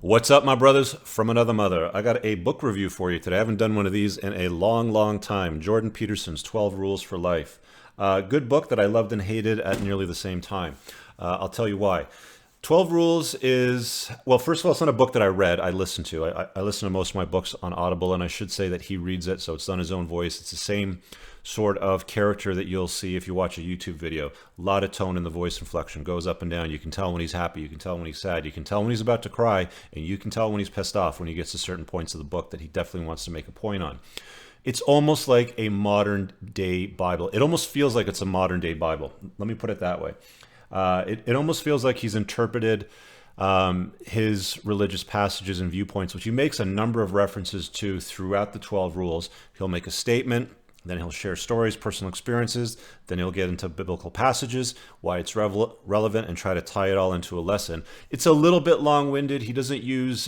What's up, my brothers from another mother? I got a book review for you today. I haven't done one of these in a long time. Jordan Peterson's 12 Rules for Life. Good book that I loved and hated at nearly the same time. I'll tell you why. 12 Rules is, well, first of all, it's not a book that I read, I listened to. I listen to most of my books on Audible, and I should say that he reads it, so it's on his own voice. It's the same sort of character that you'll see if you watch a YouTube video. A lot of tone in the voice inflection, goes up and down. You can tell when he's happy, you can tell when he's sad, you can tell when he's about to cry, and you can tell when he's pissed off when he gets to certain points of the book that he definitely wants to make a point on. It's almost like a modern day Bible. It almost feels like it's a modern day Bible. Let me put it that way. It almost feels like he's interpreted his religious passages and viewpoints, which he makes a number of references to throughout the 12 rules. He'll make a statement, then he'll share stories, personal experiences, then he'll get into biblical passages, why it's relevant, and try to tie it all into a lesson. It's a little bit long-winded. He doesn't use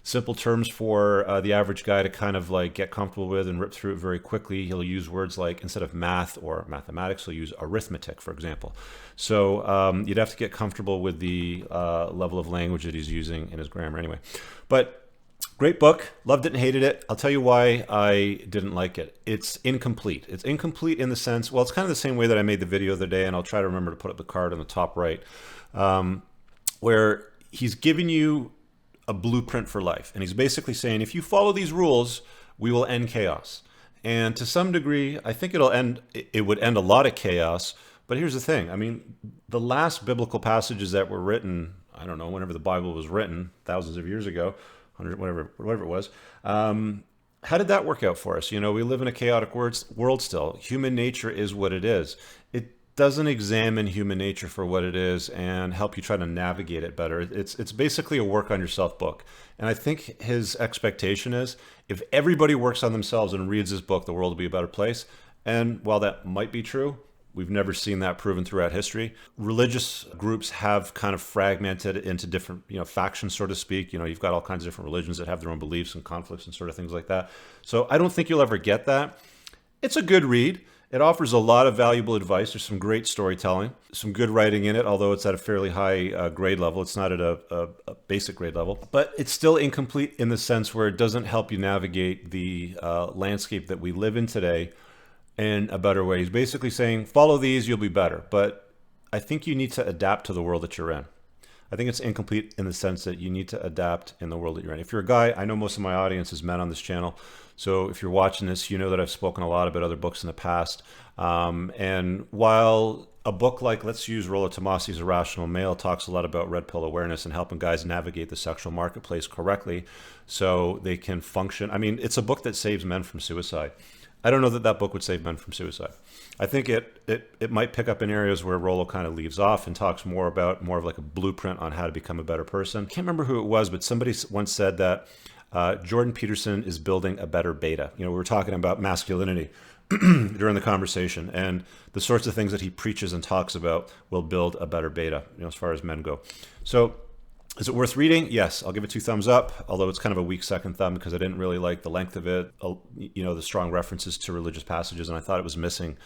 simple terms for the average guy to kind of like get comfortable with and rip through it very quickly. He'll use words like, instead of math or mathematics, he'll use arithmetic, for example. So you'd have to get comfortable with the level of language that he's using in his grammar anyway. But great book. Loved it and hated it. I'll tell you why I didn't like it. It's incomplete. It's incomplete in the sense, well, it's kind of the same way that I made the video the other day, and I'll try to remember to put up the card on the top right, where he's giving you a blueprint for life. And he's basically saying, if you follow these rules, we will end chaos. And to some degree, I think it would end a lot of chaos. But here's the thing. I mean, the last biblical passages that were written, I don't know, whenever the Bible was written, thousands of years ago, 100, whatever it was, how did that work out for us? You know, we live in a chaotic world still. Human nature is what it is. It doesn't examine human nature for what it is and help you try to navigate it better. It's basically a work on yourself book. And I think his expectation is, if everybody works on themselves and reads this book, the world will be a better place. And while that might be true, we've never seen that proven throughout history. Religious groups have kind of fragmented into different, factions, so to speak. You've got all kinds of different religions that have their own beliefs and conflicts and sort of things like that. So I don't think you'll ever get that. It's a good read. It offers a lot of valuable advice. There's some great storytelling, some good writing in it, although it's at a fairly high grade level. It's not at a basic grade level, but it's still incomplete in the sense where it doesn't help you navigate the landscape that we live in today in a better way. He's basically saying, follow these, you'll be better. But I think you need to adapt to the world that you're in. I think it's incomplete in the sense that you need to adapt in the world that you're in. If you're a guy, I know most of my audience is men on this channel. So if you're watching this, you know that I've spoken a lot about other books in the past. And while a book like, let's use Rollo Tomassi's Irrational Male talks a lot about red pill awareness and helping guys navigate the sexual marketplace correctly so they can function. I mean, it's a book that saves men from suicide. I don't know that that book would save men from suicide. I think it might pick up in areas where Rollo kind of leaves off and talks more of like a blueprint on how to become a better person. I can't remember who it was, but somebody once said that Jordan Peterson is building a better beta. We were talking about masculinity during the conversation, and the sorts of things that he preaches and talks about will build a better beta, as far as men go. So is it worth reading? Yes, I'll give it 2 thumbs up, although it's kind of a weak second thumb because I didn't really like the length of it, the strong references to religious passages, and I thought it was missing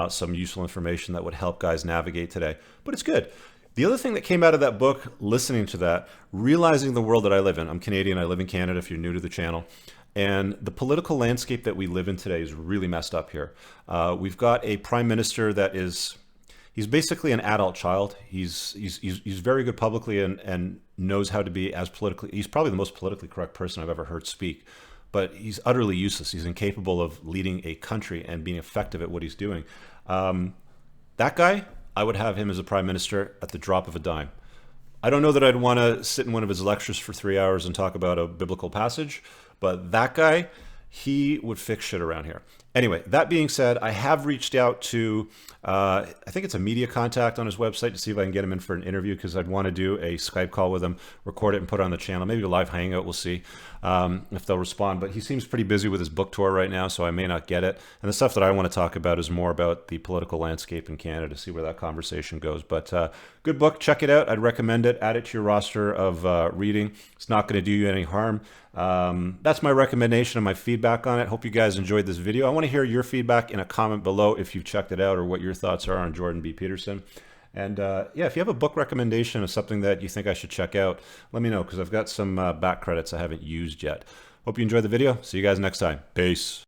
some useful information that would help guys navigate today. But it's good. The other thing that came out of that book, listening to that, realizing the world that I live in. I'm Canadian, I live in Canada if you're new to the channel. And the political landscape that we live in today is really messed up here. We've got a prime minister that he's basically an adult child. He's very good publicly and knows how to be he's probably the most politically correct person I've ever heard speak. But he's utterly useless. He's incapable of leading a country and being effective at what he's doing. That guy, I would have him as a prime minister at the drop of a dime. I don't know that I'd want to sit in one of his lectures for 3 hours and talk about a biblical passage, but that guy, he would fix shit around here. Anyway, that being said, I have reached out to, I think it's a media contact on his website to see if I can get him in for an interview because I'd want to do a Skype call with him, record it and put it on the channel, maybe a live hangout, we'll see if they'll respond. But he seems pretty busy with his book tour right now, so I may not get it. And the stuff that I want to talk about is more about the political landscape in Canada, to see where that conversation goes. But good book, check it out. I'd recommend it. Add it to your roster of reading. It's not going to do you any harm. That's my recommendation and my feedback on it. Hope you guys enjoyed this video. I want to hear your feedback in a comment below if you've checked it out or what your thoughts are on Jordan B. Peterson. And yeah, if you have a book recommendation of something that you think I should check out, let me know, because I've got some back credits I haven't used yet. Hope you enjoyed the video. See you guys next time. Peace.